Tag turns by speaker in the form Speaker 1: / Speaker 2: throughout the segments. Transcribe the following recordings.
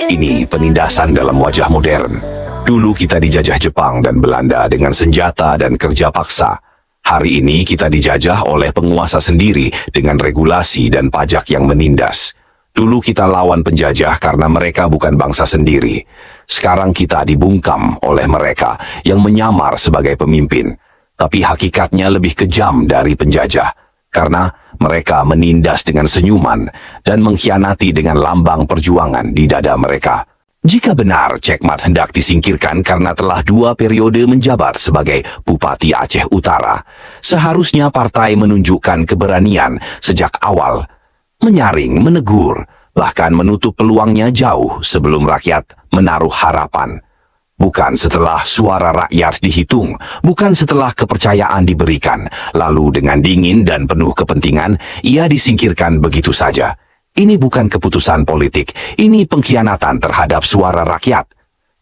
Speaker 1: Ini penindasan dalam wajah modern. Dulu kita dijajah Jepang dan Belanda dengan senjata dan kerja paksa. Hari ini kita dijajah oleh penguasa sendiri dengan regulasi dan pajak yang menindas. Dulu kita lawan penjajah karena mereka bukan bangsa sendiri. Sekarang kita dibungkam oleh mereka yang menyamar sebagai pemimpin. Tapi hakikatnya lebih kejam dari penjajah. Karena mereka menindas dengan senyuman dan mengkhianati dengan lambang perjuangan di dada mereka. Jika benar Cekmat hendak disingkirkan karena telah 2 periode menjabat sebagai Bupati Aceh Utara, seharusnya partai menunjukkan keberanian sejak awal, menyaring, menegur, bahkan menutup peluangnya jauh sebelum rakyat menaruh harapan. Bukan setelah suara rakyat dihitung, bukan setelah kepercayaan diberikan, lalu dengan dingin dan penuh kepentingan, ia disingkirkan begitu saja. Ini bukan keputusan politik, ini pengkhianatan terhadap suara rakyat.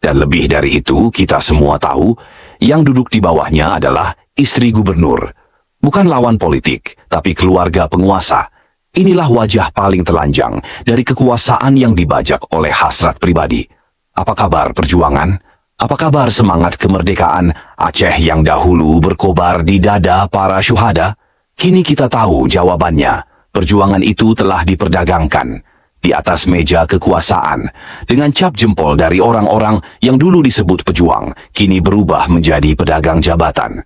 Speaker 1: Dan lebih dari itu, kita semua tahu, yang duduk di bawahnya adalah istri gubernur. Bukan lawan politik, tapi keluarga penguasa. Inilah wajah paling telanjang dari kekuasaan yang dibajak oleh hasrat pribadi. Apa kabar perjuangan? Apa kabar semangat kemerdekaan Aceh yang dahulu berkobar di dada para syuhada? Kini kita tahu jawabannya. Perjuangan itu telah diperdagangkan di atas meja kekuasaan dengan cap jempol dari orang-orang yang dulu disebut pejuang, kini berubah menjadi pedagang jabatan.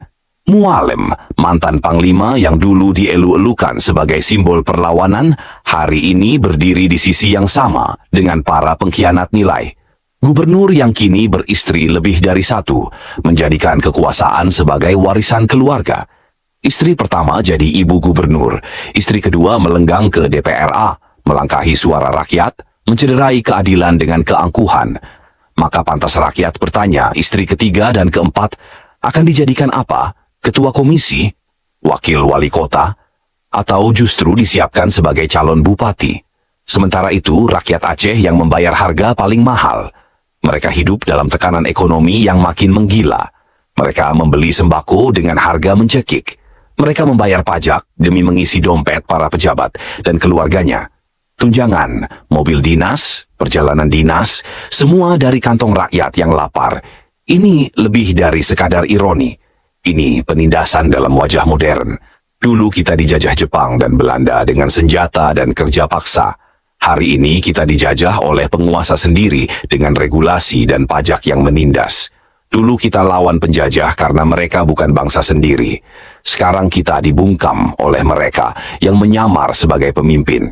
Speaker 1: Mualem, mantan panglima yang dulu dielu-elukan sebagai simbol perlawanan, hari ini berdiri di sisi yang sama dengan para pengkhianat nilai. Gubernur yang kini beristri lebih dari 1, menjadikan kekuasaan sebagai warisan keluarga. Istri pertama jadi ibu gubernur, istri kedua melenggang ke DPRA, melangkahi suara rakyat, mencederai keadilan dengan keangkuhan. Maka pantas rakyat bertanya, istri ketiga dan keempat akan dijadikan apa? Ketua komisi? Wakil wali kota? Atau justru disiapkan sebagai calon bupati? Sementara itu, rakyat Aceh yang membayar harga paling mahal. Mereka hidup dalam tekanan ekonomi yang makin menggila. Mereka membeli sembako dengan harga mencekik. Mereka membayar pajak demi mengisi dompet para pejabat dan keluarganya. Tunjangan, mobil dinas, perjalanan dinas, semua dari kantong rakyat yang lapar. Ini lebih dari sekadar ironi. Ini penindasan dalam wajah modern. Dulu kita dijajah Jepang dan Belanda dengan senjata dan kerja paksa. Hari ini kita dijajah oleh penguasa sendiri dengan regulasi dan pajak yang menindas. Dulu kita lawan penjajah karena mereka bukan bangsa sendiri. Sekarang kita dibungkam oleh mereka yang menyamar sebagai pemimpin.